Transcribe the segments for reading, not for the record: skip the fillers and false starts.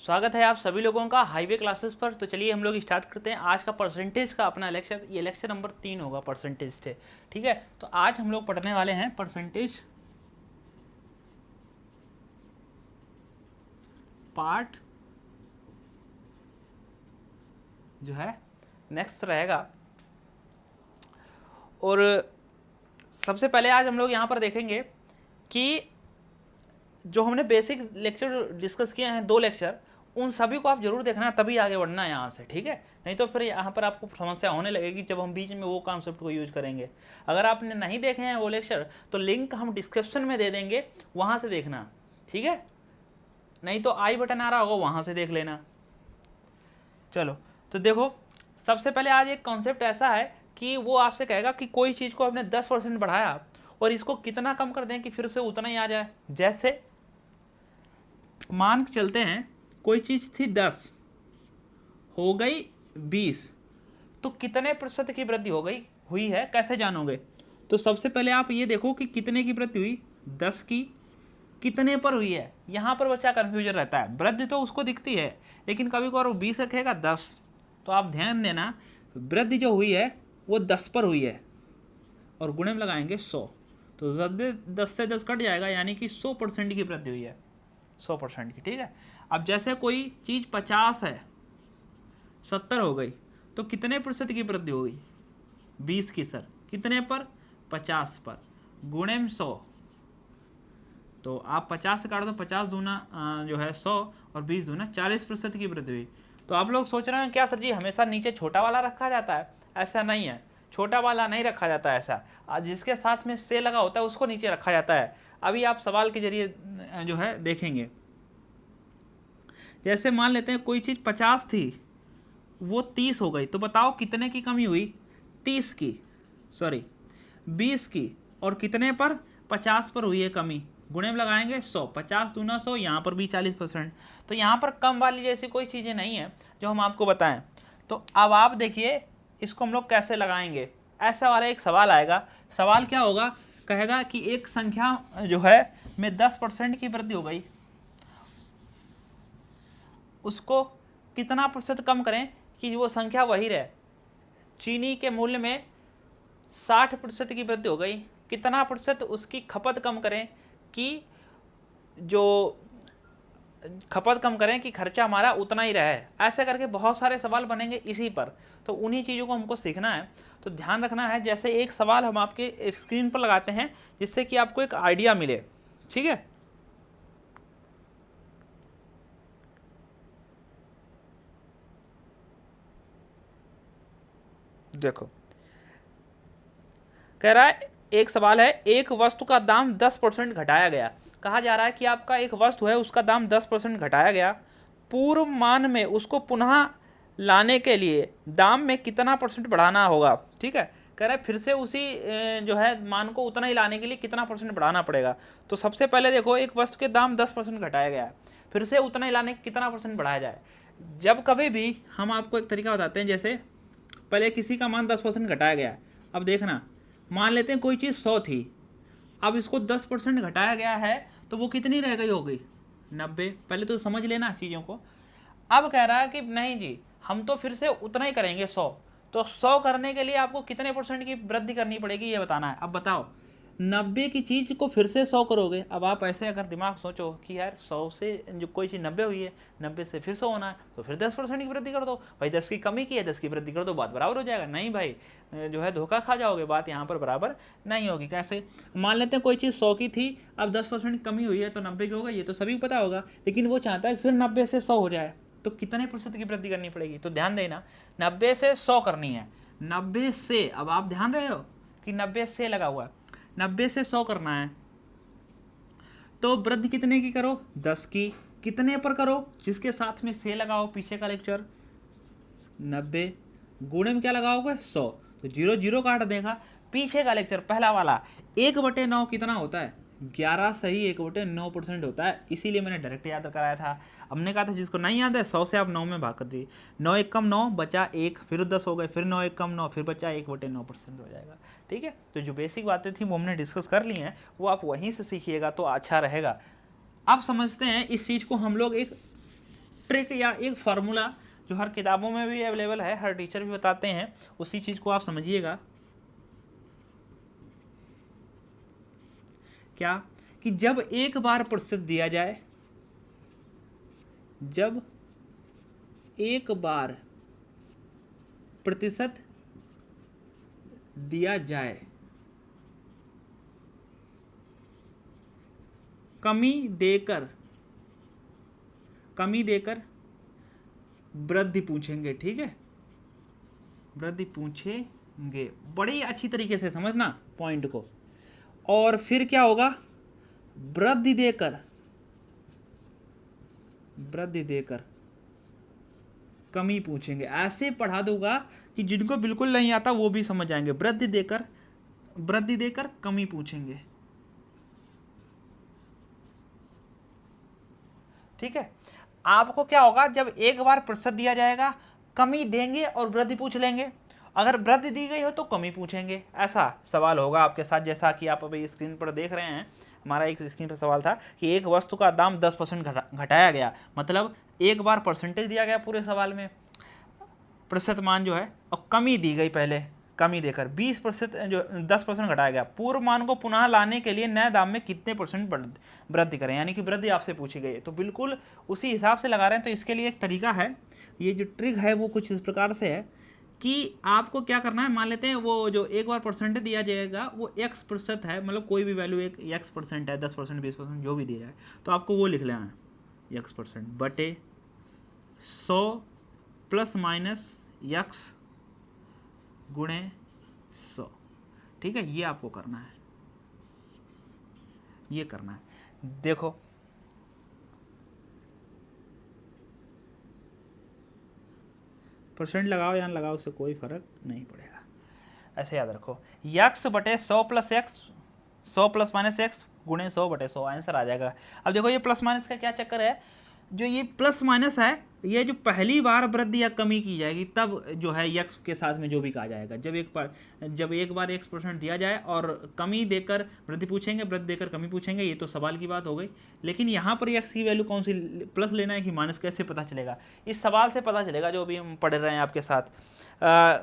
स्वागत है आप सभी लोगों का हाईवे क्लासेस पर। तो चलिए हम लोग स्टार्ट करते हैं आज का परसेंटेज का अपना लेक्चर। ये लेक्चर नंबर 3 होगा परसेंटेज थे, ठीक है। तो आज हम लोग पढ़ने वाले हैं परसेंटेज पार्ट जो है नेक्स्ट रहेगा। और सबसे पहले आज हम लोग यहाँ पर देखेंगे कि जो हमने बेसिक लेक्चर डिस्कस किए हैं 2 लेक्चर, उन सभी को आप जरूर देखना, तभी आगे बढ़ना है यहाँ से, ठीक है। नहीं तो फिर यहाँ पर आपको समस्या होने लगेगी जब हम बीच में वो कॉन्सेप्ट को यूज करेंगे। अगर आपने नहीं देखे हैं वो लेक्चर तो लिंक हम डिस्क्रिप्शन में दे देंगे, वहाँ से देखना, ठीक है। नहीं तो आई बटन आ रहा होगा, वहाँ से देख लेना। चलो तो देखो, सबसे पहले आज एक कॉन्सेप्ट ऐसा है कि वो आपसे कहेगा कि कोई चीज़ को आपने 10% बढ़ाया और इसको कितना कम कर दें कि फिर से उतना ही आ जाए। जैसे मान के चलते हैं कोई चीज़ थी 10, हो गई 20, तो कितने प्रतिशत की वृद्धि हो गई हुई है, कैसे जानोगे? तो सबसे पहले आप ये देखो कि कितने की वृद्धि हुई, 10 की, कितने पर हुई है। यहाँ पर बच्चा कन्फ्यूजन रहता है, वृद्धि तो उसको दिखती है लेकिन कभी कभार वो 20 रखेगा 10। तो आप ध्यान देना, वृद्धि जो हुई है वो 10 पर हुई है और गुणे में लगाएंगे 100, तो 10 से 10 कट जाएगा, यानी कि 100% की वृद्धि हुई है, 100% की, ठीक है। अब जैसे कोई चीज़ 50 है, 70 हो गई, तो कितने प्रतिशत की वृद्धि हो गई? 20 की सर, कितने पर? 50 पर, गुणे में 100। तो आप 50 से काट दो, 50 दूना जो है 100 और 20 दूना 40% की वृद्धि हुई। तो आप लोग सोच रहे हैं क्या सर जी हमेशा नीचे छोटा वाला रखा जाता है? ऐसा नहीं है, छोटा वाला नहीं रखा जाता है। ऐसा जिसके साथ में से लगा होता है उसको नीचे रखा जाता है। अभी आप सवाल के जरिए जो है देखेंगे। जैसे मान लेते हैं कोई चीज़ 50 थी, वो 30 हो गई, तो बताओ कितने की कमी हुई? 30 की, सॉरी 20 की, और कितने पर? 50 पर हुई है कमी। गुणे में लगाएंगे 100, 50 दूना 100, यहाँ पर भी 40%। तो यहाँ पर कम वाली जैसी कोई चीज़ें नहीं है जो हम आपको बताएं। तो अब आप देखिए इसको हम लोग कैसे लगाएंगे। ऐसा वाला एक सवाल आएगा। सवाल क्या होगा? कहेगा कि एक संख्या जो है में 10% की वृद्धि हो गई, उसको कितना प्रतिशत कम करें कि वो संख्या वही रहे। चीनी के मूल्य में 60% की वृद्धि हो गई, कितना प्रतिशत उसकी खपत कम करें कि जो खपत कम करें कि खर्चा हमारा उतना ही रहे। ऐसे करके बहुत सारे सवाल बनेंगे इसी पर। तो उन्हीं चीज़ों को हमको सीखना है। तो ध्यान रखना है, जैसे एक सवाल हम आपके स्क्रीन पर लगाते हैं जिससे कि आपको एक आइडिया मिले, ठीक है। देखो कह रहा है, एक सवाल है, एक वस्तु का दाम 10% घटाया गया। कहा जा रहा है कि आपका एक वस्तु है उसका दाम 10% घटाया गया, पूर्व मान में उसको पुनः लाने के लिए दाम में कितना परसेंट बढ़ाना होगा, ठीक है। कह रहा है फिर से उसी जो है मान को उतना ही लाने के लिए कितना परसेंट बढ़ाना पड़ेगा। तो सबसे पहले देखो, एक वस्तु के दाम 10% घटाया गया है, फिर से उतना ही लाने के कितना परसेंट बढ़ाया जाए। जब कभी भी हम आपको एक तरीका बताते हैं, जैसे पहले किसी का मान 10% घटाया गया है। अब देखना, मान लेते हैं कोई चीज़ 100 थी, अब इसको 10% घटाया गया है तो वो कितनी रह गई होगी? 90। पहले तो समझ लेना चीज़ों को। अब कह रहा है कि नहीं जी, हम तो फिर से उतना ही करेंगे 100। तो 100 करने के लिए आपको कितने परसेंट की वृद्धि करनी पड़ेगी ये बताना है। अब बताओ, 90 की चीज़ को फिर से 100 करोगे। अब आप ऐसे अगर दिमाग सोचो कि यार 100 से जो कोई चीज़ 90 हुई है, 90 से फिर 100 होना है, तो फिर 10% की वृद्धि कर दो भाई। 10 की कमी की है, 10 की वृद्धि कर दो, बात बराबर हो जाएगा। नहीं भाई, जो है धोखा खा जाओगे, बात यहाँ पर बराबर नहीं होगी। कैसे? मान लेते हैं कोई चीज़ 100 की थी, अब 10% कमी हुई है तो 90 की हो गई, ये तो सभी को पता होगा। लेकिन वो चाहता है फिर 90 से 100 हो जाए, तो कितने प्रतिशत की वृद्धि करनी पड़ेगी? तो ध्यान देना, 90 से 100 करनी है। 90 से, अब आप ध्यान रहे हो कि 90 से लगा हुआ है, 90 से 100 करना है तो वृद्धि कितने की करो? 10 की। कितने पर करो? जिसके साथ में से लगाओ, पीछे का लेक्चर 90, गुणे में क्या लगाओगे? 100, तो 0 0 काट देगा। पीछे का लेक्चर पहला वाला 1/9 कितना होता है? 11 सही 1/9% होता है। इसीलिए मैंने डायरेक्ट याद कराया था। हमने कहा था जिसको नहीं याद है 100 से आप 9 में भाग कर दीजिए। 9 1 कम 9 बचा 1, फिर 10 हो गए, फिर 9 1 कम 9, फिर बचा 1/9% हो जाएगा, ठीक है। तो जो बेसिक बातें थी वो हमने डिस्कस कर ली हैं, वो आप वहीं से सीखिएगा तो अच्छा रहेगा। अब समझते हैं इस चीज़ को हम लोग एक ट्रिक या एक फार्मूला जो हर किताबों में भी अवेलेबल है, हर टीचर भी बताते हैं, उसी चीज को आप समझिएगा। क्या कि जब एक बार प्रतिशत दिया जाए, जब एक बार प्रतिशत दिया जाए, कमी देकर वृद्धि पूछेंगे। ठीक है, वृद्धि पूछेंगे, बड़ी अच्छी तरीके से समझना पॉइंट को। और फिर क्या होगा, वृद्धि देकर कमी पूछेंगे। ऐसे पढ़ा दूंगा कि जिनको बिल्कुल नहीं आता वो भी समझ जाएंगे। वृद्धि देकर कमी पूछेंगे। ठीक है, आपको क्या होगा, जब एक बार प्रतिशत दिया जाएगा, कमी देंगे और वृद्धि पूछ लेंगे। अगर वृद्धि दी गई हो तो कमी पूछेंगे। ऐसा सवाल होगा आपके साथ, जैसा कि आप अभी स्क्रीन पर देख रहे हैं। हमारा एक स्क्रीन पर सवाल था कि एक वस्तु का दाम 10% घटाया गया, मतलब एक बार परसेंटेज दिया गया पूरे सवाल में, प्रतिशत मान जो है, और कमी दी गई, पहले कमी देकर 20% जो 10% घटाया गया। पूर्व मान को पुनः लाने के लिए नए दाम में कितने परसेंट वृद्धि करें, यानी कि वृद्धि आपसे पूछी गई है, तो बिल्कुल उसी हिसाब से लगा रहे हैं। तो इसके लिए एक तरीका है, ये जो ट्रिक है वो कुछ इस प्रकार से है कि आपको क्या करना है, मान लेते हैं वो जो एक बार परसेंटेज दिया जाएगा वो x% है, मतलब कोई भी वैल्यू एक x% है, 10%, 20%, जो भी दिया जाए, तो आपको वो लिख लेना है x% बटे 100 प्लस माइनस x गुणे 100। ठीक है, ये आपको करना है, ये करना है। देखो परसेंट लगाओ या लगाओ, उससे कोई फर्क नहीं पड़ेगा। ऐसे याद रखो, x बटे 100 plus x, 100 plus minus x गुणे 100 बटे 100, आंसर आ जाएगा। अब देखो ये प्लस माइनस का क्या चक्कर है, जो ये प्लस माइनस है, ये जो पहली बार वृद्धि या कमी की जाएगी तब जो है x के साथ में जो भी कहा जाएगा। जब एक बार x% दिया जाए और कमी देकर वृद्धि पूछेंगे, वृद्धि देकर कमी पूछेंगे, ये तो सवाल की बात हो गई। लेकिन यहाँ पर x की वैल्यू कौन सी, प्लस लेना है कि माइनस, कैसे पता चलेगा? इस सवाल से पता चलेगा, जो अभी हम पढ़ रहे हैं आपके साथ।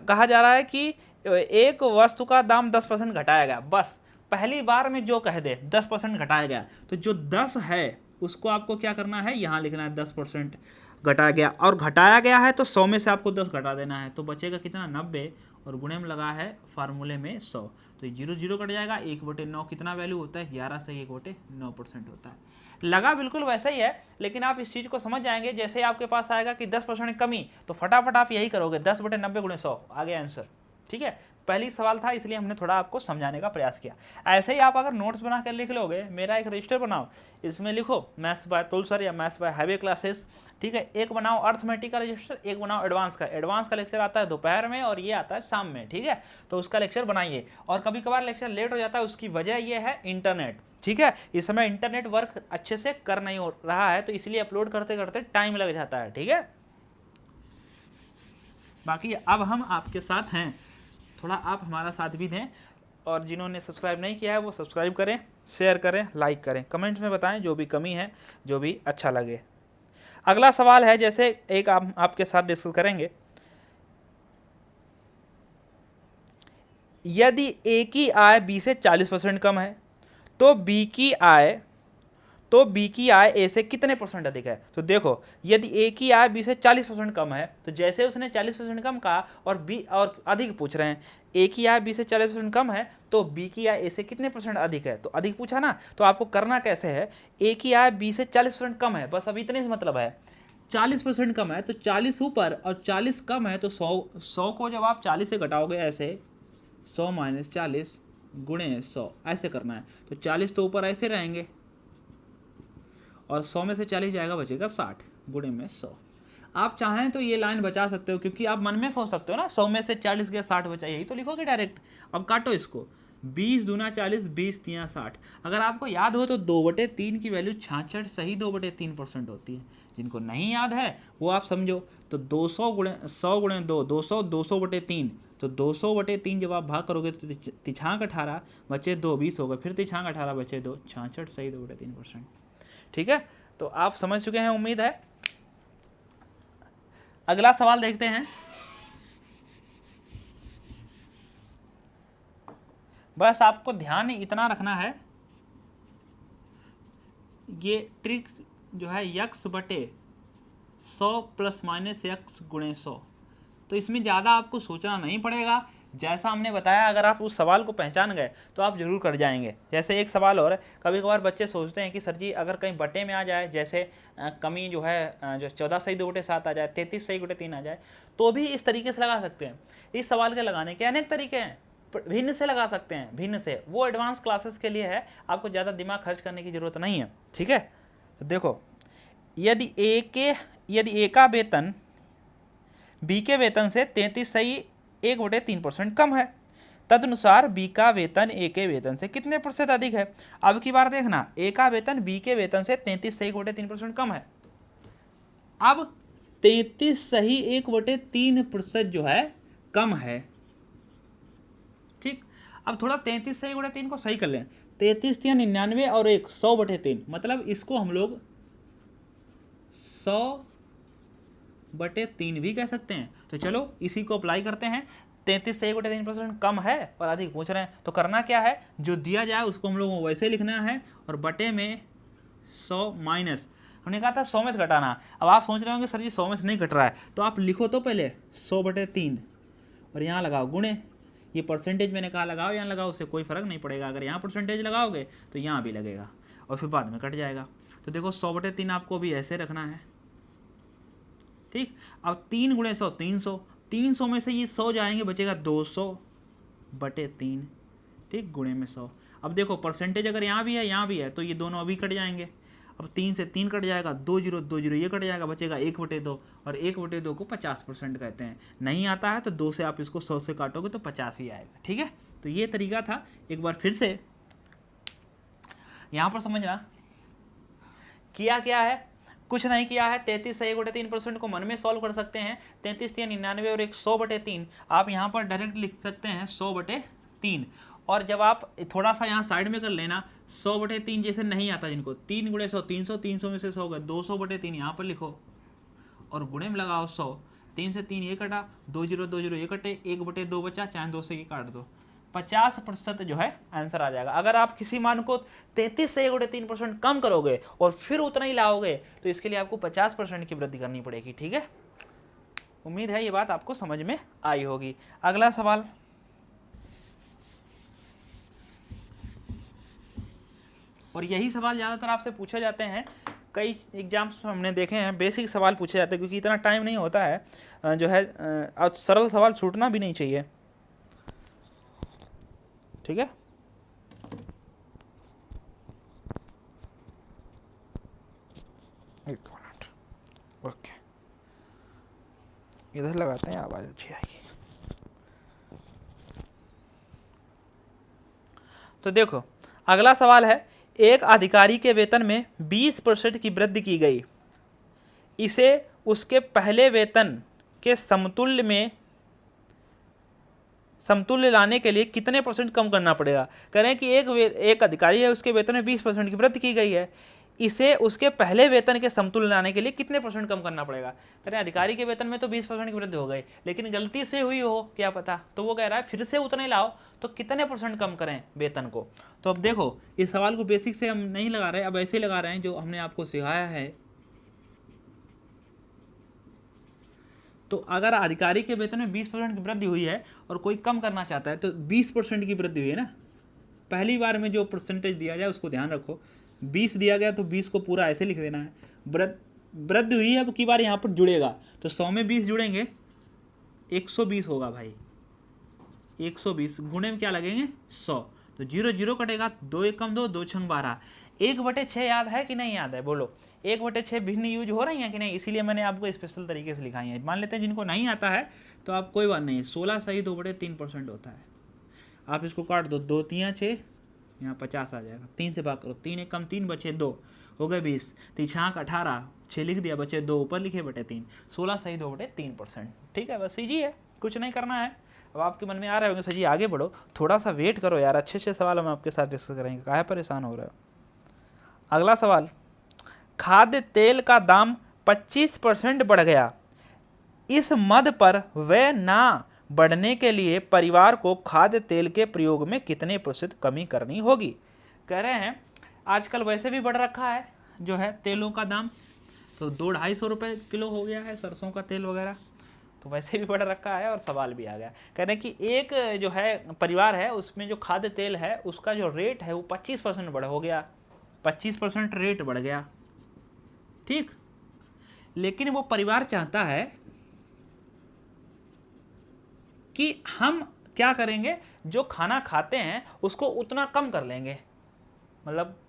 कहा जा रहा है कि एक वस्तु का दाम 10% घटाया गया, बस पहली बार में जो कह दे 10% घटाया गया, तो जो 10 है उसको आपको क्या करना है, यहाँ लिखना है 10% घटाया गया, और घटाया गया है तो 100 में से आपको 10 घटा देना है, तो बचेगा कितना, 90, और गुणे में लगा है फार्मूले में 100, तो 0 0 कट जाएगा। 1/9 कितना वैल्यू होता है, 11 से 1/9% होता है। लगा बिल्कुल वैसा ही है, लेकिन आप इस चीज़ को समझ जाएंगे। जैसे आपके पास आएगा कि 10% कमी, तो फटाफट आप यही करोगे, 10/90 गुणे 100, आ गया आंसर। ठीक है, पहली सवाल था, इसलिए हमने थोड़ा आपको समझाने का प्रयास किया। ऐसे ही आप अगर नोट्स बना कर लिख लोगे, मेरा एक रजिस्टर बनाओ, इसमें लिखो मैथ्स बाय तुल सर या मैथ्स बाय हाईवे क्लासेस। ठीक है, एक बनाओ अर्थमेटिक का रजिस्टर, एक बनाओ एडवांस का। एडवांस का लेक्चर आता है दोपहर में और ये आता है शाम में। ठीक है, तो उसका लेक्चर बनाइए। और कभी कभार लेक्चर लेट हो जाता है, उसकी वजह यह है इंटरनेट। ठीक है, इस समय इंटरनेट वर्क अच्छे से कर नहीं हो रहा है, तो इसलिए अपलोड करते करते टाइम लग जाता है। ठीक है, बाकी अब हम आपके साथ हैं, थोड़ा आप हमारा साथ भी दें, और जिन्होंने सब्सक्राइब नहीं किया है वो सब्सक्राइब करें, शेयर करें, लाइक करें, कमेंट्स में बताएं जो भी कमी है, जो भी अच्छा लगे। अगला सवाल है, जैसे एक आपके साथ डिस्कस करेंगे, यदि ए की आय बी से 40% कम है तो बी की आय ए से कितने % अधिक है? तो देखो, यदि ए की आय बी से 40% कम है, तो जैसे उसने 40% कम कहा और बी और अधिक पूछ रहे हैं, ए की आय बी से 40% कम है तो बी की आय ए से कितने % अधिक है? तो अधिक पूछा ना, तो आपको करना कैसे है, ए की आय बी से 40% कम है, बस अब इतने से मतलब है। 40% कम है तो 40 ऊपर और 40 कम है तो 100 को जब आप 40 से घटाओगे, ऐसे 100 - 40 गुणे 100, ऐसे करना है। तो 40 तो ऊपर ऐसे रहेंगे और 100 में से 40 जाएगा, बचेगा 60 गुणे में 100। आप चाहें तो ये लाइन बचा सकते हो, क्योंकि आप मन में सोच सकते हो ना, 100 में से 40 गया 60 बचा, यही तो लिखोगे डायरेक्ट। अब काटो इसको, 20 दूना 40, 20 तिया 60। अगर आपको याद हो तो 2/3 की वैल्यू 66 सही 2/3% होती है। जिनको नहीं याद है वो आप समझो, तो 200 गुणे 100 गुणे 2, 200, 200/3, तो 200/3 जब आप भाग करोगे तो तिछाक 18 बचे 2, 20 हो गए, फिर तिछाक 18 बचे 2, 66 सही 2/3%। ठीक है, तो आप समझ चुके हैं उम्मीद है। अगला सवाल देखते हैं। बस आपको ध्यान इतना रखना है, ये ट्रिक जो है यक्स बटे 100 प्लस माइनस यक्स गुणे 100, तो इसमें ज़्यादा आपको सोचना नहीं पड़ेगा। जैसा हमने बताया, अगर आप उस सवाल को पहचान गए तो आप जरूर कर जाएंगे। जैसे एक सवाल और है, कभी कभार बच्चे सोचते हैं कि सर जी अगर कहीं बटे में आ जाए, जैसे कमी जो है जो 14 सही 2 बटे 7 आ जाए, 33 सही बटे 3 आ जाए, तो भी इस तरीके से लगा सकते हैं। इस सवाल के लगाने के अनेक तरीके हैं, भिन्न से लगा सकते हैं, भिन्न से। वो एडवांस क्लासेस के लिए है, आपको ज़्यादा दिमाग खर्च करने की जरूरत नहीं है। ठीक है, तो देखो, यदि ए का वेतन बी के वेतन से 33 सही 1/3% कम है, तदनुसार बी का वेतन ए के वेतन से कितने प्रतिशत अधिक है। अब की बार देखना, ए का वेतन बी के वेतन से 33 सही 1/3% कम है। अब 33 सही 1/3% जो है कम है। ठीक, अब थोड़ा 33 सही 3 को सही कर लें। 33 3 99 और 1 100/3, मतलब इसको हम लोग 100/3 भी कह सकते हैं। तो चलो इसी को अप्लाई करते हैं। 33 से 1/3% कम है और अधिक पूछ रहे हैं, तो करना क्या है, जो दिया जाए उसको हम लोगों को वैसे लिखना है, और बटे में 100 माइनस, हमने कहा था 100 में से घटाना। अब आप सोच रहे होंगे सर जी 100 में से नहीं घट रहा है, तो आप लिखो तो पहले 100/3 और यहाँ लगाओ गुणे। ये परसेंटेज मैंने कहा लगाओ, यहाँ लगाओ, उससे कोई फर्क नहीं पड़ेगा। अगर यहाँ परसेंटेज लगाओगे तो यहाँ भी लगेगा और फिर बाद में कट जाएगा। तो देखो 100/3 आपको भी ऐसे रखना है। ठीक, अब 3 गुणे 100 300, 300 में से ये 100 जाएंगे, बचेगा 200/3। ठीक, गुणे में 100। अब देखो परसेंटेज अगर यहाँ भी है यहाँ भी है, तो ये दोनों अभी कट जाएंगे। अब 3 से 3 कट जाएगा, 2 0 2 0 ये कट जाएगा, बचेगा 1/2, और 1/2 को 50% कहते हैं। नहीं आता है तो 2 से आप इसको 100 से काटोगे तो 50 ही आएगा। ठीक है, तो ये तरीका था। एक बार फिर से यहाँ पर समझना, किया क्या है, कुछ नहीं किया है। 33 से 1/3% को मन में सॉल्व कर सकते हैं। 33 3 99 और 1 100/3 आप यहाँ पर डायरेक्ट लिख सकते हैं 100/3। और जब आप थोड़ा सा यहाँ साइड में कर लेना, 100/3 जैसे नहीं आता जिनको, 3 गुणे 100 300, 300 में से 100 गए, 200/3 यहाँ पर लिखो और गुणे में लगाओ 100। 3 से 3 ये कटा, 2 0 2 0 ये कटे, 1/2 बचा, चाहे 2 से ये काट दो, 50% जो है आंसर आ जाएगा। अगर आप किसी मान को 33 से 1/3% कम करोगे और फिर उतना ही लाओगे, तो इसके लिए आपको 50% की वृद्धि करनी पड़ेगी। ठीक है, उम्मीद है ये बात आपको समझ में आई होगी। अगला सवाल, और यही सवाल ज़्यादातर आपसे पूछे जाते हैं, कई एग्जाम्स में हमने देखे हैं बेसिक सवाल पूछे जाते हैं, क्योंकि इतना टाइम नहीं होता है जो है, और सरल सवाल छूटना भी नहीं चाहिए। ठीक है, एक मिनट, ओके, इधर लगाते हैं, आवाज़ अच्छी आएगी। तो देखो अगला सवाल है, एक अधिकारी के वेतन में 20% की वृद्धि की गई, इसे उसके पहले वेतन के समतुल्य लाने के लिए कितने % कम करना पड़ेगा। करें कि एक अधिकारी है, उसके वेतन में 20% की वृद्धि की गई है, इसे उसके पहले वेतन के समतुल्य लाने के लिए कितने % कम करना पड़ेगा। करें अधिकारी के वेतन में तो 20% की वृद्धि हो गई, लेकिन गलती से हुई हो क्या पता, तो वो कह रहा है फिर से उतने लाओ, तो कितने % कम करें वेतन को। तो अब देखो इस सवाल को बेसिक से हम नहीं लगा रहे, अब ऐसे लगा रहे हैं जो हमने आपको सिखाया है। तो अगर अधिकारी के वेतन में 20% की वृद्धि हुई है और कोई कम करना चाहता है, तो 20% की वृद्धि हुई है ना, पहली बार में जो परसेंटेज दिया जाए उसको ध्यान रखो। 20 दिया गया तो 20 को पूरा ऐसे लिख देना है। वृद्धि हुई है, अब की बार यहाँ पर जुड़ेगा, तो 100 में 20 जुड़ेंगे 120 होगा भाई। 120 गुणे में क्या लगेंगे 100, तो 0 0 कटेगा, 2 1 कम 2, 2 6 12। 1/6 याद है कि नहीं याद है, बोलो। 1/6 भिन्न यूज हो रही हैं कि नहीं, इसीलिए मैंने आपको स्पेशल तरीके से लिखाई है। मान लेते हैं जिनको नहीं आता है तो आप कोई बात नहीं, 16 सही 2/3% होता है। आप इसको काट दो, 2 3 6, यहाँ 50 आ जाएगा। 3 से भाग करो, 3 1 कम 3, बचे 2, हो गए 20, 3 18, 6 लिख दिया, बचे 2, ऊपर लिखे बटे 3, 16 सही 2/3%। ठीक है, बस इजी है, कुछ नहीं करना है। अब आपके मन में आ रहे होंगे सर जी आगे बढ़ो, थोड़ा सा वेट करो यार, अच्छे अच्छे सवाल हम आपके साथ डिस्कस करेंगे, काहे परेशान हो रहे हो। अगला सवाल, खाद्य तेल का दाम 25% बढ़ गया, इस मद पर व्यय ना बढ़ने के लिए परिवार को खाद्य तेल के प्रयोग में कितने प्रतिशत कमी करनी होगी। कह रहे हैं आजकल वैसे भी बढ़ रखा है जो है तेलों का दाम, तो 200-250 रुपये किलो हो गया है सरसों का तेल वगैरह, तो वैसे भी बढ़ रखा है और सवाल भी आ गया। कह रहे हैं कि एक जो है परिवार है उसमें जो खाद्य तेल है उसका जो रेट है वो 25% बढ़ हो गया, 25% रेट बढ़ गया, ठीक। लेकिन वो परिवार चाहता है कि हम क्या करेंगे, जो खाना खाते हैं उसको उतना कम कर लेंगे, मतलब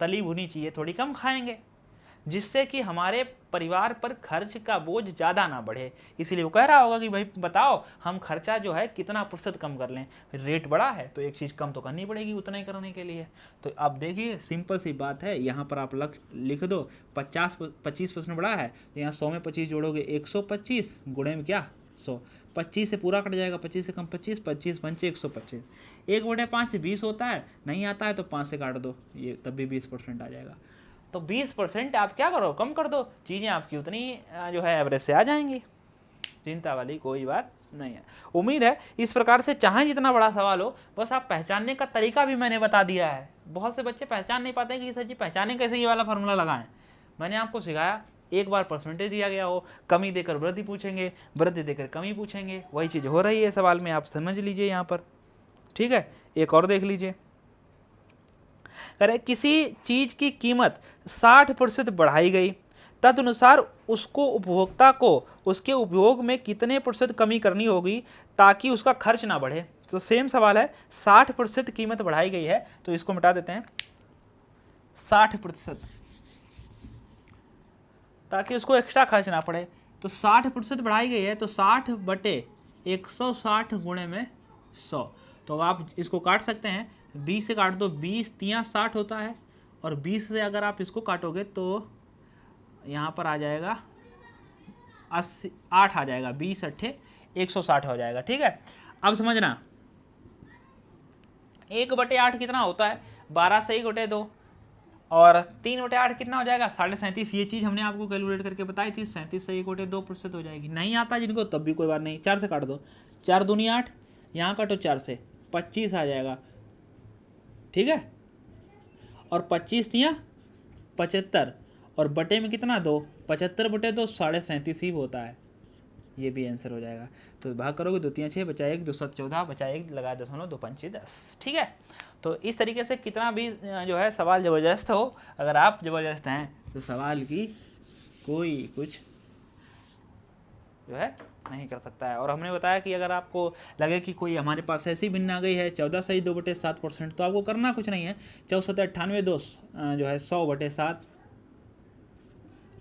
तली भुनी चीज़ें थोड़ी कम खाएंगे, जिससे कि हमारे परिवार पर खर्च का बोझ ज़्यादा ना बढ़े। इसीलिए वो कह रहा होगा कि भाई बताओ हम खर्चा जो है कितना प्रतिशत कम कर लें। फिर रेट बढ़ा है तो एक चीज़ कम तो करनी पड़ेगी उतना ही करने के लिए। तो अब देखिए सिंपल सी बात है, यहाँ पर आप लिख दो 25% बढ़ा है तो यहाँ 100 में 25 जोड़ोगे 125 गुणे में क्या 100, 25 से पूरा कट जाएगा, 25 से कम 25, 25 पंचे 125, 1/5 20 होता है, नहीं आता है तो 5 से काट दो, ये तब भी 20% आ जाएगा। तो 20% आप क्या करो, कम कर दो, चीज़ें आपकी उतनी जो है एवरेज से आ जाएंगी, चिंता वाली कोई बात नहीं है। उम्मीद है इस प्रकार से चाहे जितना बड़ा सवाल हो, बस आप पहचानने का तरीका भी मैंने बता दिया है। बहुत से बच्चे पहचान नहीं पाते कि सर जी पहचाने कैसे ये वाला फार्मूला लगाएं, मैंने आपको सिखाया। एक बार परसेंटेज दिया गया हो, कमी देकर वृद्धि पूछेंगे, वृद्धि देकर कमी पूछेंगे, वही चीज़ हो रही है सवाल में, आप समझ लीजिए यहाँ पर, ठीक है। एक और देख लीजिए, अरे किसी चीज की कीमत 60% बढ़ाई गई, तदनुसार उसको उपभोक्ता को उसके उपयोग में कितने प्रतिशत कमी करनी होगी ताकि उसका खर्च ना बढ़े। तो सेम सवाल है, 60% कीमत बढ़ाई गई है तो इसको मिटा देते हैं 60%, ताकि उसको एक्स्ट्रा खर्च ना पड़े। तो 60% बढ़ाई गई है तो 60/160 गुणे में 100, तो आप इसको काट सकते हैं, 20 से काट दो, 20 तियाँ 60 होता है, और 20 से अगर आप इसको काटोगे तो यहाँ पर आ जाएगा 8 आ जाएगा, 20 8 160 हो जाएगा, ठीक है। अब समझना 1/8 कितना होता है, 12 से 1/2, और 3/8 कितना हो जाएगा 37.5। ये चीज़ हमने आपको कैलकुलेट करके बताई थी, 37 से 1/2% हो जाएगी। नहीं आता जिनको तब भी कोई बात नहीं, 4 से काट दो, 4 दूनी 8, यहाँ काटो 4 से 25 आ जाएगा, ठीक है। और 25 तियाँ 75, और बटे में कितना 2, 75/2 37.5 ही होता है, ये भी आंसर हो जाएगा। तो भाग करोगे 2 तियाँ 6, बचा 1, 2 7 14, बचा 1, लगा 0.2 5 10, ठीक है। तो इस तरीके से कितना भी जो है सवाल ज़बरदस्त हो, अगर आप ज़बरदस्त हैं तो सवाल की कोई कुछ जो है नहीं कर सकता है। और हमने बताया कि अगर आपको लगे कि कोई हमारे पास ऐसी भिन्न आ गई है 14 सही 2/7%, तो आपको करना कुछ नहीं है, 64 98 2 जो है 100/7,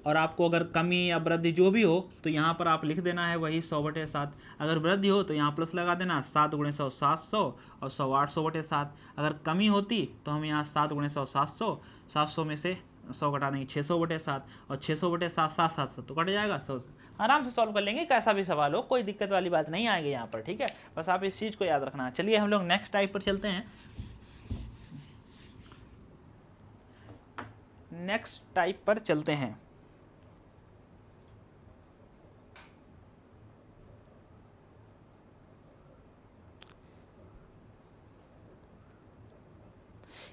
और आपको अगर कमी या वृद्धि जो भी हो तो यहाँ पर आप लिख देना है वही 100/7। अगर वृद्धि हो तो यहाँ प्लस लगा देना, 7 × 100 700, और 100 800/7। अगर कमी होती तो हम यहाँ 7 × 100 700, 700 में से 100 घटा देंगे 600/7, और 600/7 700 तो कट जाएगा 100। आराम से सॉल्व कर लेंगे, कैसा भी सवाल हो, कोई दिक्कत वाली बात नहीं आएगी यहाँ पर, ठीक है। बस आप इस चीज़ को याद रखना। चलिए हम लोग नेक्स्ट टाइप पर चलते हैं। नेक्स्ट टाइप पर चलते हैं।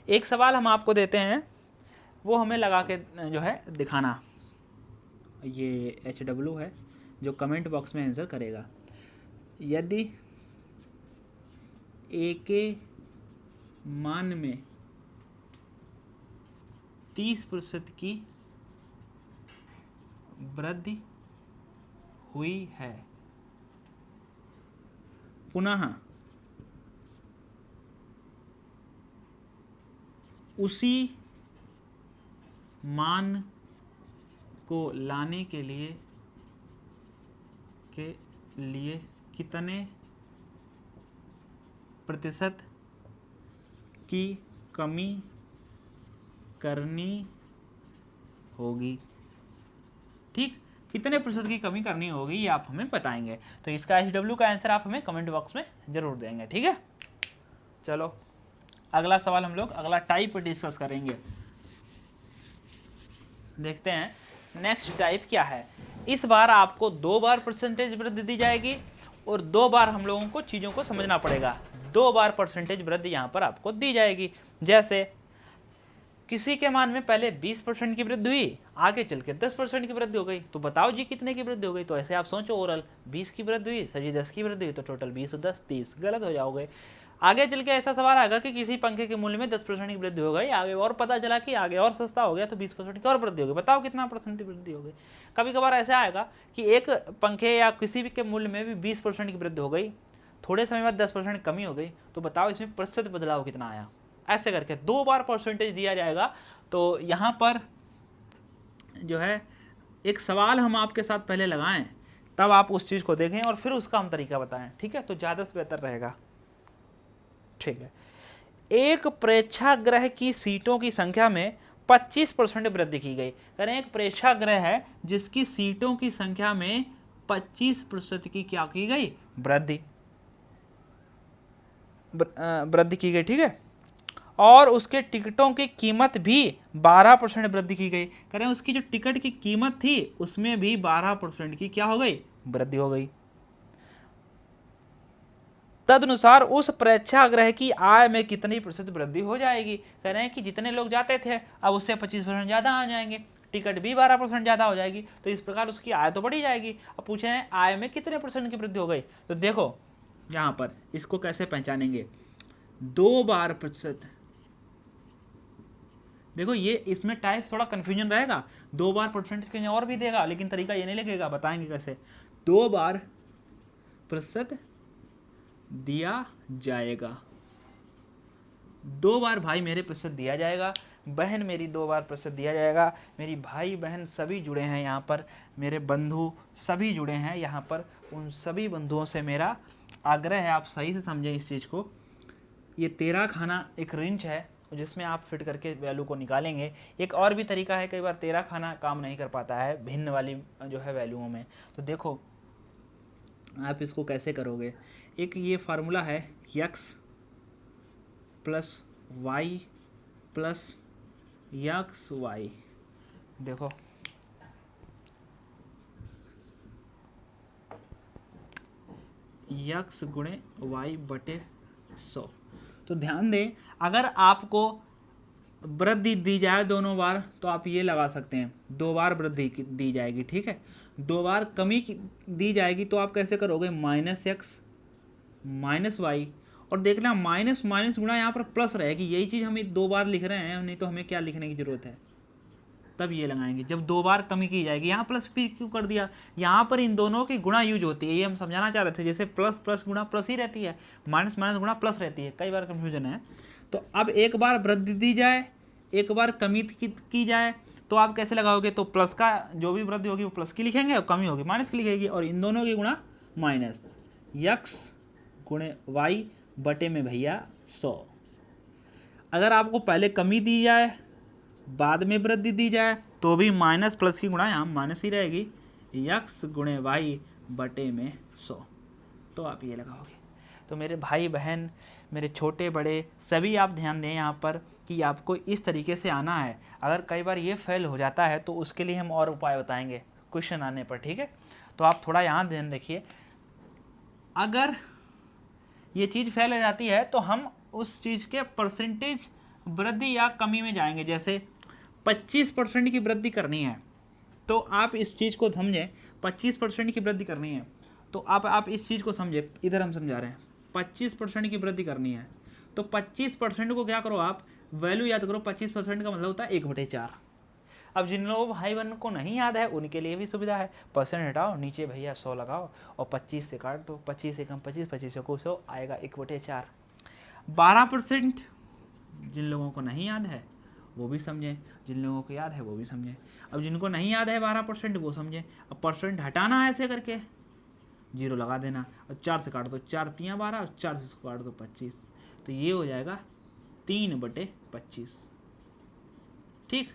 एक सवाल हम आपको देते हैं, वो हमें लगा के जो है दिखाना, ये HW है जो कमेंट बॉक्स में आंसर करेगा। यदि A के मान में 30% की वृद्धि हुई है, पुनः उसी मान को लाने के लिए कितने प्रतिशत की कमी करनी होगी, ठीक। कितने प्रतिशत की कमी करनी होगी ये आप हमें बताएंगे। तो इसका HW का आंसर आप हमें कमेंट बॉक्स में जरूर देंगे, ठीक है। चलो अगला सवाल हम लोग अगला टाइप डिस्कस करेंगे। देखते हैं नेक्स्ट टाइप क्या है। इस बार आपको 2 बार परसेंटेज वृद्धि दी जाएगी और 2 बार हम लोगों को चीज़ों को समझना पड़ेगा। 2 बार परसेंटेज वृद्धि यहाँ पर आपको दी जाएगी। जैसे किसी के मान में पहले 20% की वृद्धि हुई, आगे चल के 10% की वृद्धि हो गई, तो बताओ जी कितने की वृद्धि हो गई। तो ऐसे आप सोचो, ओरल 20 की वृद्धि हुई, सर 10 की वृद्धि हुई, तो टोटल 20 10 30, गलत हो जाओगे। आगे चल के ऐसा सवाल आएगा कि किसी पंखे के मूल्य में 10% की वृद्धि हो गई, आगे और पता चला कि आगे और सस्ता हो गया तो 20% की और वृद्धि हो गई, बताओ कितना परसेंट की वृद्धि हो गई। कभी कभार ऐसा आएगा कि एक पंखे या किसी भी के मूल्य में भी 20% की वृद्धि हो गई, थोड़े समय बाद 10% कमी हो गई, तो बताओ इसमें प्रतिशत बदलाव कितना आया। ऐसे करके 2 बार परसेंटेज दिया जाएगा। तो यहाँ पर जो है एक सवाल हम आपके साथ पहले लगाएं, तब आप उस चीज़ को देखें और फिर उसका हम तरीका बताएं, ठीक है, तो ज़्यादा से बेहतर रहेगा। ठीक है, एक प्रेक्षागृह की सीटों की संख्या में 25% वृद्धि की गई। कह रहे हैं एक प्रेक्षागृह है जिसकी सीटों की संख्या में 25% की क्या की गई, वृद्धि की गई, ठीक है, और उसके टिकटों की कीमत भी 12% वृद्धि की गई। कह रहे हैं उसकी जो टिकट की कीमत थी उसमें भी 12% की क्या हो गई, वृद्धि हो गई। तदनुसार उस प्रेक्षागृह की आय में कितनी प्रतिशत वृद्धि हो जाएगी। कह रहे हैं कि जितने लोग जाते थे अब उससे 25% ज्यादा आ जाएंगे, टिकट भी 12% ज्यादा हो जाएगी, तो इस प्रकार उसकी आय तो बढ़ी जाएगी। अब पूछे हैं आय में कितने % की वृद्धि हो गई, तो देखो यहां पर इसको कैसे पहचानेंगे, 2 बार प्रतिशत। देखो ये इसमें टाइप थोड़ा कंफ्यूजन रहेगा, 2 बार परसेंटेज के और भी देगा, लेकिन तरीका ये नहीं लगेगा, बताएंगे कैसे। 2 बार प्रतिशत दिया जाएगा, 2 बार भाई मेरे प्रतिशत दिया जाएगा, बहन मेरी 2 बार प्रतिशत दिया जाएगा, मेरी भाई बहन सभी जुड़े हैं यहाँ पर, मेरे बंधु सभी जुड़े हैं यहाँ पर, उन सभी बंधुओं से मेरा आग्रह है आप सही से समझें इस चीज़ को। ये 13 खाना एक रेंज है जिसमें आप फिट करके वैल्यू को निकालेंगे। एक और भी तरीका है, कई बार 13 खाना काम नहीं कर पाता है भिन्न वाली जो है वैल्यूओं में, तो देखो आप इसको कैसे करोगे। एक ये फार्मूला है x plus Y plus x Y, देखो यक्स गुणे वाई बटे 100। तो ध्यान दें, अगर आपको वृद्धि दी जाए दोनों बार तो आप ये लगा सकते हैं 2 बार वृद्धि दी जाएगी, ठीक है, 2 बार कमी दी जाएगी तो आप कैसे करोगे, -x माइनस वाई, और देखना माइनस माइनस गुणा यहाँ पर प्लस रहेगी, यही चीज़ हमें 2 बार लिख रहे हैं, नहीं तो हमें क्या लिखने की जरूरत है, तब ये लगाएंगे जब 2 बार कमी की जाएगी। यहाँ प्लस भी क्यों कर दिया, यहाँ पर इन दोनों की गुणा यूज होती है, ये हम समझाना चाह रहे थे, जैसे प्लस प्लस गुणा प्लस ही रहती है, माइनस माइनस गुणा प्लस रहती है, कई बार कंफ्यूजन है। तो अब एक बार वृद्धि दी जाए, एक बार कमी की जाए, तो आप कैसे लगाओगे, तो प्लस का जो भी वृद्धि होगी वो प्लस की लिखेंगे और कमी होगी माइनस की लिखेगी, और इन दोनों की गुणा माइनस यक्स गुणे वाई बटे में भैया 100। अगर आपको पहले कमी दी जाए बाद में वृद्धि दी जाए तो भी माइनस प्लस की गुणा यहाँ माइनस ही रहेगी, यक्स गुणे वाई बटे में 100, तो आप ये लगाओगे। तो मेरे भाई बहन, मेरे छोटे बड़े सभी आप ध्यान दें यहाँ पर कि आपको इस तरीके से आना है। अगर कई बार ये फेल हो जाता है तो उसके लिए हम और उपाय बताएंगे क्वेश्चन आने पर, ठीक है। तो आप थोड़ा यहाँ ध्यान रखिए, अगर ये चीज़ फेल हो जाती है तो हम उस चीज़ के परसेंटेज वृद्धि या कमी में जाएंगे। जैसे 25% की वृद्धि करनी है तो आप इस चीज़ को समझें, 25% की वृद्धि करनी है तो आप इस चीज़ को समझे, इधर हम समझा रहे हैं 25% की वृद्धि करनी है तो 25% को क्या करो, आप वैल्यू याद करो, 25% का मतलब होता है 1/4। अब जिन लोगों भाई बहन को नहीं याद है उनके लिए भी सुविधा है, परसेंट हटाओ, नीचे भैया 100 लगाओ और 25 से काट दो, 25 से कम 25, 25 से को 100 आएगा 1/4। 12% जिन लोगों को नहीं याद है वो भी समझें, जिन लोगों को याद है वो भी समझें। अब जिनको नहीं याद है 12% वो समझें। अब परसेंट हटाना है ऐसे करके 0 लगा देना और 4 से काट दो, 4 3 12 और 4 से काट दो 25, तो ये हो जाएगा 3/25। ठीक,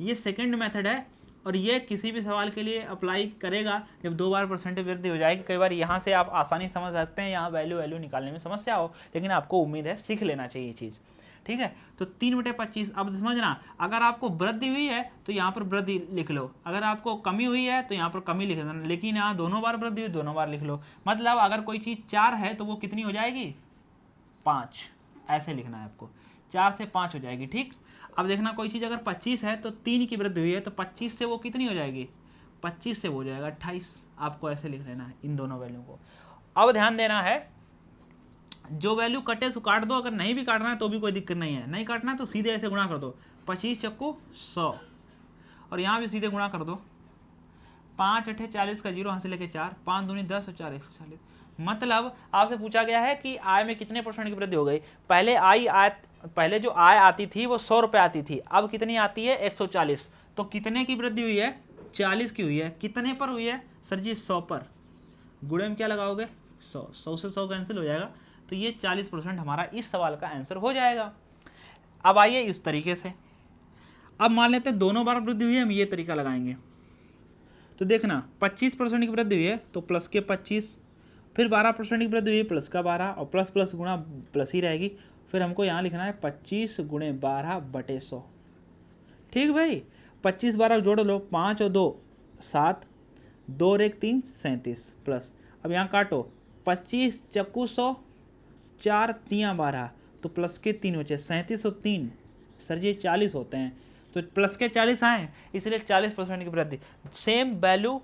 ये सेकंड मेथड है और ये किसी भी सवाल के लिए अप्लाई करेगा जब 2 बार परसेंटेज वृद्धि हो जाएगी। कई बार यहाँ से आप आसानी समझ सकते हैं, यहाँ वैल्यू निकालने में समस्या हो, लेकिन आपको उम्मीद है सीख लेना चाहिए चीज़। ठीक है। तो 3/25। अब समझना, अगर आपको वृद्धि हुई है तो यहाँ पर वृद्धि लिख लो, अगर आपको कमी हुई है तो यहाँ पर कमी लिख देना, लेकिन यहाँ दोनों बार वृद्धि हुई दोनों बार लिख लो। मतलब अगर कोई चीज़ 4 है तो वो कितनी हो जाएगी, 5, ऐसे लिखना है आपको, 4 से 5 हो जाएगी, ठीक। अब देखना कोई चीज़ अगर 25 है तो 3 की वृद्धि हुई है तो 25 से वो कितनी हो जाएगी, 25 से वो हो जाएगा 28। आपको ऐसे लिख लेना है इन दोनों वैल्यू को। अब ध्यान देना है, जो वैल्यू कटे सो काट दो, अगर नहीं भी काटना है तो भी कोई दिक्कत नहीं है, नहीं काटना है तो सीधे ऐसे गुणा कर दो, 25 चक्कू 100, और यहाँ भी सीधे गुणा कर दो, 5 8 40 का 0 यहाँ से लेके 4, 5 दूनी 10 और 4 140। मतलब आपसे पूछा गया है कि आय में कितने परसेंट की वृद्धि हो गई। पहले जो आय आती थी वो 100 रुपये आती थी, अब कितनी आती है 140। तो कितने की वृद्धि हुई है, 40 की हुई है। कितने पर हुई है सर जी, 100 पर। गुणे में क्या लगाओगे, 100 से 100 कैंसिल हो जाएगा, तो ये 40% हमारा इस सवाल का आंसर हो जाएगा। अब आइए इस तरीके से, अब मान लेते हैं दोनों बार वृद्धि हुई है, हम ये तरीका लगाएंगे। तो देखना 25% की वृद्धि हुई है तो प्लस के 25, फिर 12% की वृद्धि हुई है प्लस का 12, और प्लस प्लस गुणा प्लस ही रहेगी। फिर हमको यहाँ लिखना है 25 गुणे 12/100, ठीक भाई। 25 12 जोड़ लो, 5 और 2 7, 2 और 1 3 37 प्लस, अब यहाँ काटो, 25 चक्कू 100, 4 3 12, तो प्लस के 3 बचे, 37 और 3 सर जी 40 होते हैं, तो प्लस के 40 आए, इसलिए 40% की वृद्धि। Same value,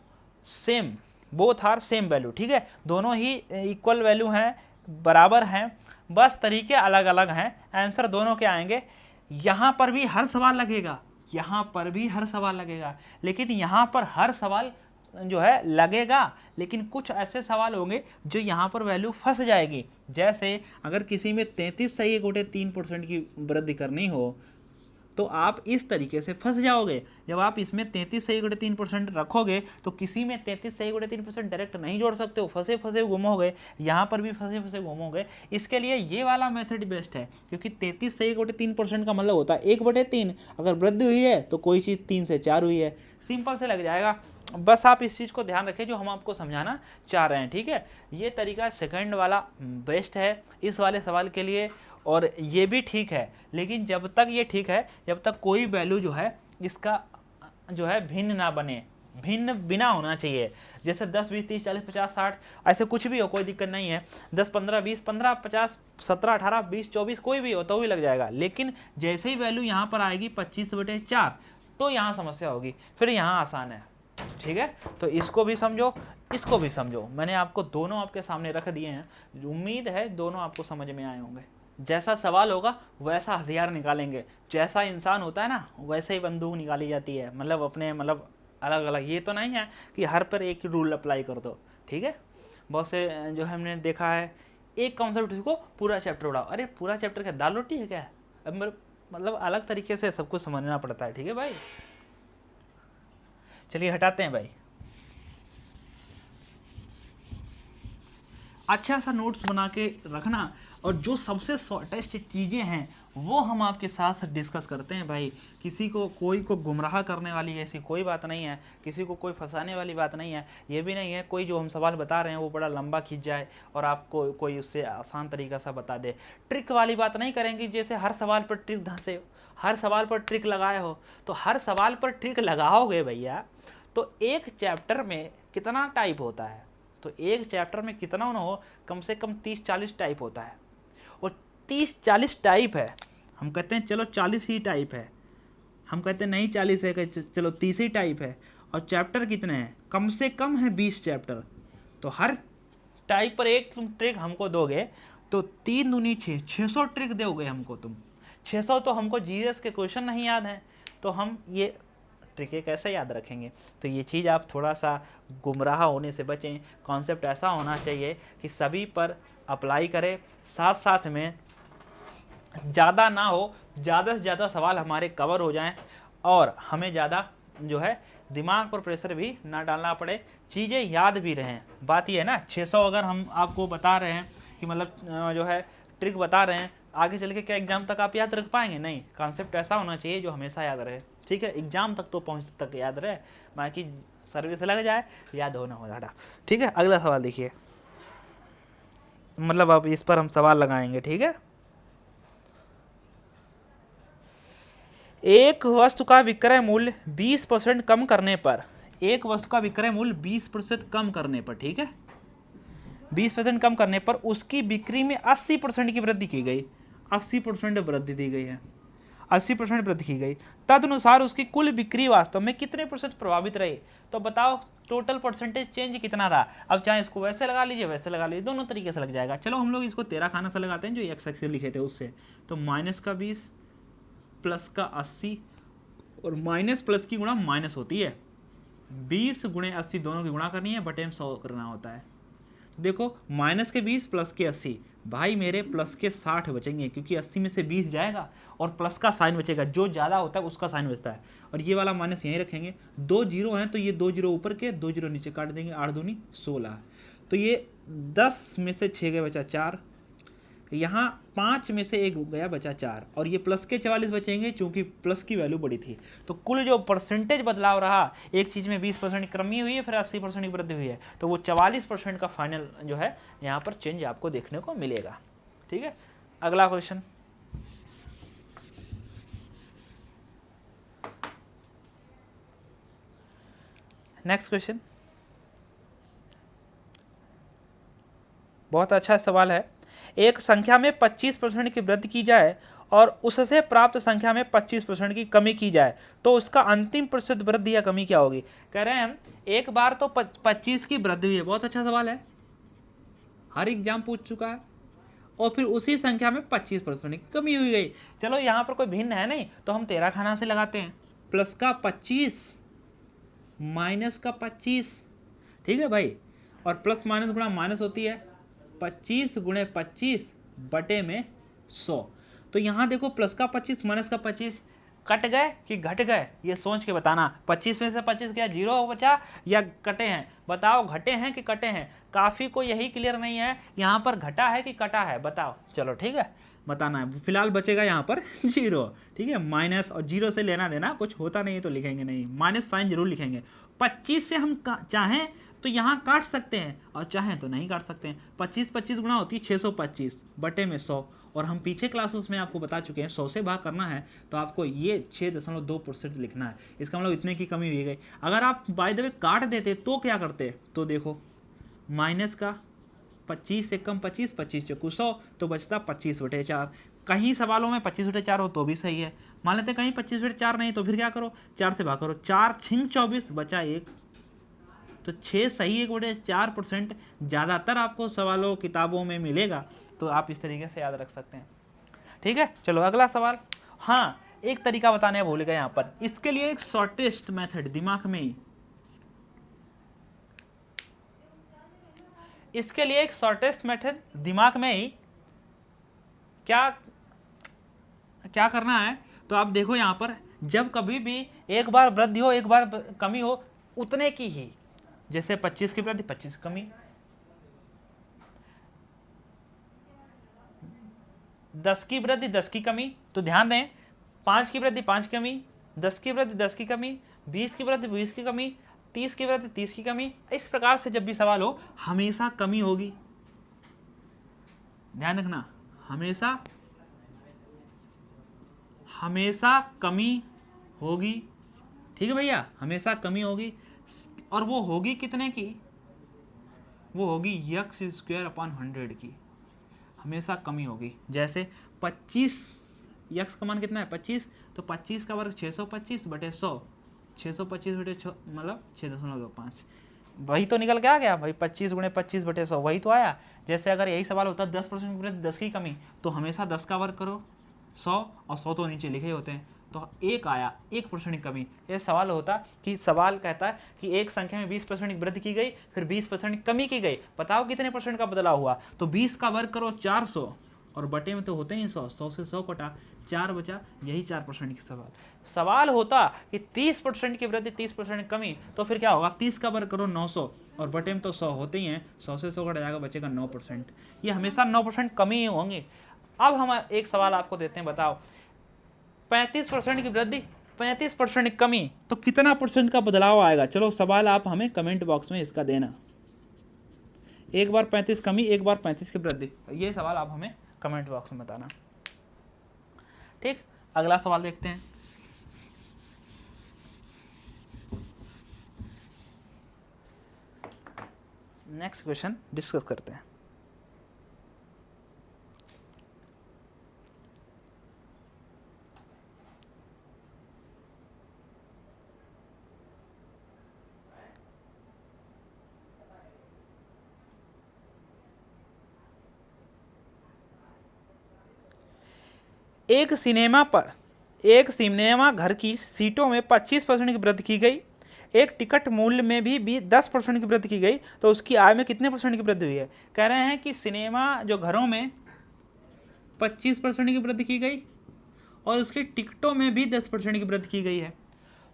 same, both are same value, ठीक है, दोनों ही इक्वल वैल्यू हैं, बराबर हैं, बस तरीके अलग अलग हैं, आंसर दोनों के आएंगे। यहाँ पर भी हर सवाल लगेगा, यहाँ पर भी हर सवाल लगेगा, लेकिन यहाँ पर हर सवाल जो है लगेगा, लेकिन कुछ ऐसे सवाल होंगे जो यहाँ पर वैल्यू फंस जाएगी। जैसे अगर किसी में 33 सही गुणे 3% की वृद्धि करनी हो तो आप इस तरीके से फंस जाओगे। जब आप इसमें 33 सही गुणे 3% रखोगे तो किसी में 33 सही गुणे 3% डायरेक्ट नहीं जोड़ सकते हो, फंसे फंसे गुम हो गए, यहाँ पर भी फंसे फंसे गुम हो गए। इसके लिए ये वाला मेथड बेस्ट है, क्योंकि 33 सही गुणे 3% का मतलब होता है 1/3। अगर वृद्धि हुई है तो कोई चीज़ 3 से 4 हुई है, सिंपल से लग जाएगा। बस आप इस चीज़ को ध्यान रखें जो हम आपको समझाना चाह रहे हैं, ठीक है। ये तरीका सेकंड वाला बेस्ट है इस वाले सवाल के लिए, और ये भी ठीक है, लेकिन जब तक ये ठीक है जब तक कोई वैल्यू जो है इसका जो है भिन्न ना बने, भिन्न बिना होना चाहिए। जैसे 10 20 30 40 50 60 ऐसे कुछ भी हो, कोई दिक्कत नहीं है। 10 15 20 15 50 17 18 20 24 कोई भी हो तो भी लग जाएगा, लेकिन जैसे ही वैल्यू यहाँ पर आएगी 25/4 तो यहाँ समस्या होगी, फिर यहाँ आसान है, ठीक है। तो इसको भी समझो, इसको भी समझो, मैंने आपको दोनों आपके सामने रख दिए हैं, उम्मीद है दोनों आपको समझ में आए होंगे। जैसा सवाल होगा वैसा हथियार निकालेंगे, जैसा इंसान होता है ना वैसे ही बंदूक निकाली जाती है, मतलब अपने मतलब अलग अलग, ये तो नहीं है कि हर पर एक ही रूल अप्लाई कर दो, ठीक है। बहुत से जो है हमने देखा है एक कॉन्सेप्ट को पूरा चैप्टर उड़ाओ, अरे पूरा चैप्टर क्या दाल रोटी है क्या, अब मतलब अलग तरीके से सब कुछ समझना पड़ता है, ठीक है भाई। चलिए हटाते हैं भाई, अच्छा सा नोट्स बना के रखना, और जो सबसे शॉर्टेस्ट चीज़ें हैं वो हम आपके साथ डिस्कस करते हैं भाई। किसी को कोई को गुमराह करने वाली ऐसी कोई बात नहीं है, किसी को कोई फंसाने वाली बात नहीं है, ये भी नहीं है कोई जो हम सवाल बता रहे हैं वो बड़ा लंबा खींच जाए और आपको कोई उससे आसान तरीका सा बता दे। ट्रिक वाली बात नहीं करेंगे, जैसे हर सवाल पर ट्रिक धंसे, हर सवाल पर ट्रिक लगाए हो, तो हर सवाल पर ट्रिक लगाओगे भैया तो एक चैप्टर में कितना टाइप होता है, तो एक चैप्टर में कितना ना हो कम से कम 30-40 टाइप होता है, और 30-40 टाइप है। हम कहते हैं चलो 40 ही टाइप है, हम कहते हैं नहीं 40 है, चलो 30 ही टाइप है, और चैप्टर कितने हैं, कम से कम है 20 चैप्टर। तो हर टाइप पर एक तुम ट्रिक हमको दोगे तो 3 दूनी 6, 600 ट्रिक दोगे हमको तुम। 600 तो हमको जीएस के क्वेश्चन नहीं याद हैं, तो हम ये ट्रिकें कैसे याद रखेंगे। तो ये चीज़ आप थोड़ा सा गुमराह होने से बचें। कॉन्सेप्ट ऐसा होना चाहिए कि सभी पर अप्लाई करें, साथ साथ में ज़्यादा ना हो, ज़्यादा से ज़्यादा सवाल हमारे कवर हो जाएं और हमें ज़्यादा जो है दिमाग पर प्रेशर भी ना डालना पड़े, चीज़ें याद भी रहें। बात ये है ना 600 अगर हम आपको बता रहे हैं कि मतलब जो है ट्रिक बता रहे हैं, आगे चल के क्या एग्जाम तक आप याद रख पाएंगे, नहीं। कॉन्सेप्ट ऐसा होना चाहिए जो हमेशा याद रहे, ठीक है, एग्जाम तक तो पहुँच तक याद रहे, बाकी सर्विस लग जाए याद होना हो ज़्यादा, ठीक है। अगला सवाल देखिए, मतलब अब इस पर हम सवाल लगाएंगे, ठीक है। एक वस्तु का विक्रय मूल्य 20% कम करने पर, एक वस्तु का विक्रय मूल्य 20% कम करने पर, ठीक है, 20% कम करने पर उसकी बिक्री में 80% की वृद्धि की गई, 80% वृद्धि दी गई है, 80% वृद्धि की गई, तदनुसार उसकी कुल बिक्री वास्तव में कितने % प्रभावित रही। तो बताओ टोटल परसेंटेज चेंज कितना रहा। अब चाहे इसको वैसे लगा लीजिए, वैसे लगा लीजिए, दोनों तरीके से लग जाएगा। चलो हम लोग इसको 13 खाना से लगाते हैं, जो एक्स एक्सिस लिखे थे उससे। तो माइनस का 20 प्लस का 80, और माइनस प्लस की गुणा माइनस होती है, 20 गुणे 80 दोनों की गुणा करनी है, बटे में 100 करना होता है। देखो माइनस के 20 प्लस के 80, भाई मेरे प्लस के 60 बचेंगे, क्योंकि 80 में से 20 जाएगा और प्लस का साइन बचेगा, जो ज़्यादा होता है उसका साइन बचता है। और ये वाला माइनस यहीं रखेंगे, 2 जीरो हैं तो ये 2 जीरो ऊपर के, 2 जीरो नीचे काट देंगे, 8 दूनी 16। तो ये 10 में से 6 गए, बचा 4, यहाँ 5 में से 1 गया, बचा 4, और ये प्लस के 44 बचेंगे, क्योंकि प्लस की वैल्यू बड़ी थी। तो कुल जो परसेंटेज बदलाव रहा, एक चीज़ में 20% की कमी हुई है, फिर 80% की वृद्धि हुई है, तो वो 44% का फाइनल जो है यहाँ पर चेंज आपको देखने को मिलेगा। ठीक है, अगला क्वेश्चन। नेक्स्ट क्वेश्चन बहुत अच्छा सवाल है। एक संख्या में 25% की वृद्धि की जाए और उससे प्राप्त संख्या में 25% की कमी की जाए, तो उसका अंतिम प्रतिशत वृद्धि या कमी क्या होगी। कह रहे हैं हम एक बार तो 25 की वृद्धि हुई है, बहुत अच्छा सवाल है, हर एग्जाम पूछ चुका है, और फिर उसी संख्या में 25% की कमी हुई गई। चलो यहाँ पर कोई भिन्न है नहीं, तो हम 13 खाना से लगाते हैं, प्लस का 25 माइनस का 25, ठीक है भाई, और प्लस माइनस गुणा माइनस होती है, 25 गुणे 25 बटे में 100। तो यहाँ देखो प्लस का 25 माइनस का 25 कट गए कि घट गए, ये सोच के बताना। 25 में से 25 क्या जीरो बचा या कटे हैं, बताओ घटे हैं कि कटे हैं। काफ़ी को यही क्लियर नहीं है, यहाँ पर घटा है कि कटा है, बताओ। चलो ठीक है, बताना है। फिलहाल बचेगा यहाँ पर जीरो, ठीक है, माइनस और जीरो से लेना देना कुछ होता नहीं है तो लिखेंगे नहीं, माइनस साइन जरूर लिखेंगे। 25 से हम चाहें तो यहाँ काट सकते हैं और चाहें तो नहीं काट सकते हैं। 25 25 गुणा होती है 625 बटे में 100, और हम पीछे क्लासेस में आपको बता चुके हैं 100 से भाग करना है तो आपको ये 6.2% लिखना है। इसका मतलब इतने की कमी हुई गई। अगर आप बाय द वे काट देते तो क्या करते, तो देखो माइनस का 25 से कम 25, 25 चौकू 100, तो बचता 25/4। कहीं सवालों में 25/4 हो तो भी सही है, मान लेते कहीं 25/4 नहीं, तो फिर क्या करो 4 से भाग करो, 4 छिंग 24 बचा 1, तो 6 सही 1/4% ज़्यादातर आपको सवालों किताबों में मिलेगा। तो आप इस तरीके से याद रख सकते हैं। ठीक है, चलो अगला सवाल। हाँ, एक तरीका बताने भूल गए यहाँ पर, इसके लिए एक शॉर्टेस्ट मेथड दिमाग में ही, इसके लिए एक शॉर्टेस्ट मेथड दिमाग में ही क्या क्या करना है। तो आप देखो यहाँ पर, जब कभी भी एक बार वृद्धि हो एक बार कमी हो, उतने की ही, जैसे 25 की वृद्धि 25 कमी, 10 की वृद्धि 10 की कमी, तो ध्यान दें 5 की वृद्धि 5 की कमी, 10 की वृद्धि 10 की कमी, 20 की वृद्धि 20 की कमी, 30 की वृद्धि 30 की कमी। इस प्रकार से जब भी सवाल हो हमेशा कमी होगी, ध्यान रखना, हमेशा हमेशा कमी होगी। ठीक है भैया, हमेशा कमी होगी, और वो होगी कितने की, वो होगी x²/100 की, हमेशा कमी होगी। जैसे 25 यक्स का मान कितना है 25, तो 25 का वर्ग 625 बटे 100, 625 बटे 6 मतलब 6.25, वही तो निकल के आ गया भाई, 25 गुणे 25 बटे 100 वही तो आया। जैसे अगर यही सवाल होता 10% की वृद्धि 10 की कमी, तो हमेशा 10 का वर्ग करो 100, और 100 तो नीचे लिखे होते हैं, तो 1 आया, 1% की कमी। ये सवाल होता कि सवाल कहता है कि एक संख्या में 20% की वृद्धि की गई, फिर 20% की कमी की गई, बताओ कितने % का बदलाव हुआ। तो 20 का वर्ग करो 400, और बटे में तो होते ही 100, 100 से 100 कटा, 4 बचा, यही 4% की सवाल होता कि 30% की वृद्धि 30% की कमी, तो फिर क्या होगा, 30 का वर्ग करो 900, और बटे में तो 100 होते ही हैं, 100 से 100 कट जाएगा, बचेगा 9%। ये हमेशा 9% कमी ही होंगे। अब हम एक सवाल आपको देते हैं, बताओ 35% की वृद्धि 35% की कमी, तो कितना % का बदलाव आएगा। चलो सवाल आप हमें कमेंट बॉक्स में इसका देना, एक बार 35 कमी एक बार 35 की वृद्धि, ये सवाल आप हमें कमेंट बॉक्स में बताना। ठीक, अगला सवाल देखते हैं। नेक्स्ट क्वेश्चन डिस्कस करते हैं। एक सिनेमा घर की सीटों में 25% की वृद्धि की गई, एक टिकट मूल्य में भी 10% की वृद्धि की गई, तो उसकी आय में कितने परसेंट की वृद्धि हुई है? कह रहे हैं कि सिनेमा जो घरों में 25% की वृद्धि की गई और उसके टिकटों में भी 10% की वृद्धि की गई है।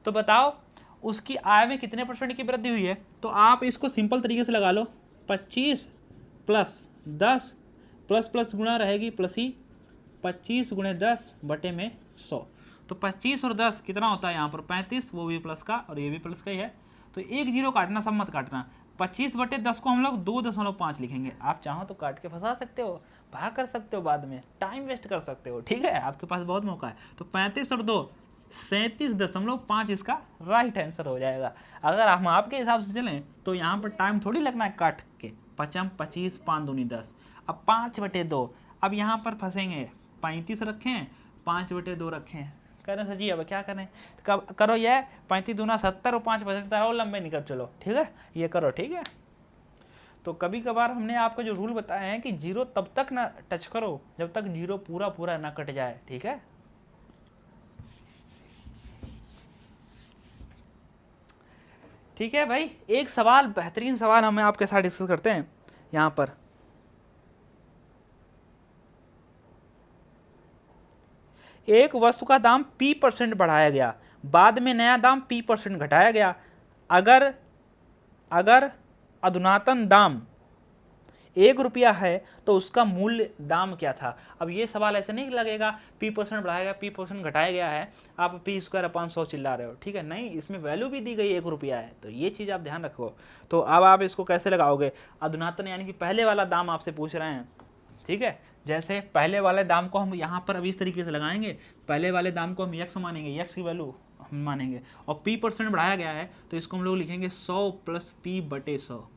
तो बताओ उसकी आय में कितने परसेंट की वृद्धि हुई है? तो आप इसको सिंपल तरीके से लगा लो, 25 प्लस 10 प्लस प्लस गुणा रहेगी प्लस ही 25 गुणे 10 बटे में 100। तो 25 और 10 कितना होता है यहाँ पर? 35, वो भी प्लस का और ये भी प्लस का ही है। तो एक जीरो काटना, सब मत काटना। 25 बटे 10 को हम लोग 2.5 लिखेंगे। आप चाहो तो काट के फंसा सकते हो, भाग कर सकते हो, बाद में टाइम वेस्ट कर सकते हो, ठीक है, आपके पास बहुत मौका है। तो 35 और 2 37.5 इसका राइट आंसर हो जाएगा। अगर हम आपके हिसाब से चलें तो यहाँ पर टाइम थोड़ी लगना है काट के। 25, 5 दूनी 10, अब 5 बटे 2, अब यहाँ पर फंसेंगे, 35 रखें, 5 बटे 2 रखें, करें सर जी अब क्या करें? कब करो ये 35 दूना 70 और 5 बचता है, लंबे निकल चलो, ठीक है, ये करो, ठीक है। तो कभी कभार हमने आपको जो रूल बताया है कि जीरो तब तक ना टच करो जब तक जीरो पूरा पूरा ना कट जाए, ठीक है। ठीक है भाई, एक सवाल, बेहतरीन सवाल हमें आपके साथ डिस्कस करते हैं। यहाँ पर एक वस्तु का दाम P% बढ़ाया गया, बाद में नया दाम P% घटाया गया। अगर अधुनातन दाम 1 रुपया है तो उसका मूल्य दाम क्या था? अब ये सवाल ऐसे नहीं लगेगा P% बढ़ाया गया, P% घटाया गया है, आप P² 100 चिल्ला रहे हो, ठीक है, नहीं, इसमें वैल्यू भी दी गई 1 रुपया है, तो ये चीज़ आप ध्यान रखो। तो अब आप इसको कैसे लगाओगे? अधुनातन यानी कि पहले वाला दाम आपसे पूछ रहे हैं, ठीक है। जैसे पहले वाले दाम को हम यहाँ पर अभी इस तरीके से लगाएंगे, पहले वाले दाम को हम x मानेंगे, x की वैल्यू हम मानेंगे, और P% बढ़ाया गया है तो इसको हम लोग लिखेंगे 100 प्लस P बटे 100।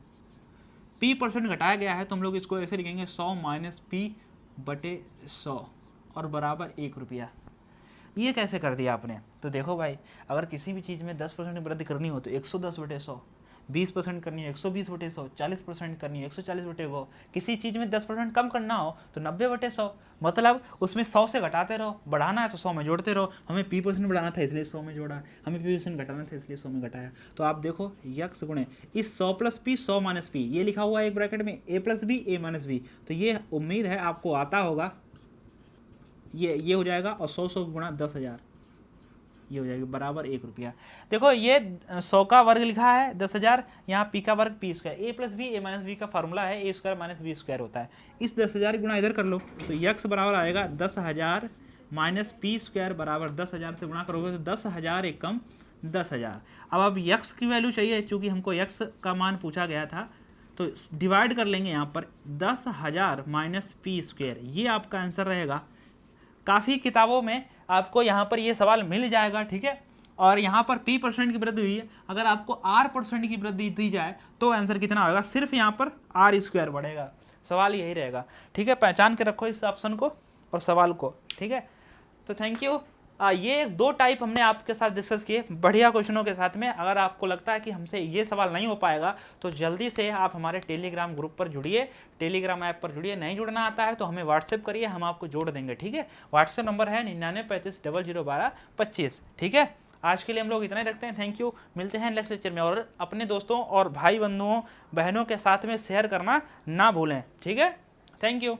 P% घटाया गया है तो हम लोग इसको ऐसे लिखेंगे 100 माइनस P बटे 100 और बराबर 1 रुपया। ये कैसे कर दिया आपने? तो देखो भाई, अगर किसी भी चीज़ में 10% वृद्धि करनी हो तो 110 बटे 100, 20% करनी है 120 बटे 100, 40% करनी है 140 बटे 100, किसी चीज़ में 10% कम करना हो तो 90 बटे 100। मतलब उसमें 100 से घटाते रहो, बढ़ाना है तो 100 में जोड़ते रहो। हमें P% बढ़ाना था इसलिए 100 में जोड़ा, हमें P% घटाना था इसलिए 100 में घटाया। तो आप देखो यक्स गुणे इस 100 प्लस P 100 माइनस P, ये लिखा हुआ है एक ब्रैकेट में A plus B A minus B, तो ये उम्मीद है आपको आता होगा। ये हो जाएगा और 100 गुणा 10,000, ये हो जाएगी बराबर 1 रुपया। देखो ये 100 का वर्ग लिखा है 10,000, यहाँ P का वर्ग P square, A plus B A minus B का फॉर्मूला है A square minus B square होता है। इस 10,000 गुणा इधर कर लो तो यक्स बराबर आएगा 10,000 माइनस P स्क्वायर बराबर 10,000 से गुणा करोगे तो 10,000 एकम 10,000। अब यक्स की वैल्यू चाहिए, चूँकि हमको यक्स का मान पूछा गया था, तो डिवाइड कर लेंगे यहाँ पर 10,000 माइनस P स्क्वायर, ये आपका आंसर रहेगा। काफ़ी किताबों में आपको यहाँ पर ये सवाल मिल जाएगा, ठीक है। और यहाँ पर P% की वृद्धि हुई है, अगर आपको R% की वृद्धि दी जाए तो आंसर कितना होगा? सिर्फ यहाँ पर R स्क्वायर बढ़ेगा। सवाल यही रहेगा, ठीक है, पहचान के रखो इस ऑप्शन को और सवाल को, ठीक है। तो थैंक यू। ये 2 टाइप हमने आपके साथ डिस्कस किए बढ़िया क्वेश्चनों के साथ में। अगर आपको लगता है कि हमसे ये सवाल नहीं हो पाएगा तो जल्दी से आप हमारे टेलीग्राम ग्रुप पर जुड़िए, टेलीग्राम ऐप पर जुड़िए। नहीं जुड़ना आता है तो हमें व्हाट्सएप करिए, हम आपको जोड़ देंगे, ठीक है। व्हाट्सएप नंबर है 9935001225, ठीक है। आज के लिए हम लोग इतना ही रखते हैं। थैंक यू, मिलते हैं नेक्स्ट लेक्चर में। और अपने दोस्तों और भाई बंधुओं बहनों के साथ में शेयर करना ना भूलें, ठीक है। Thank you.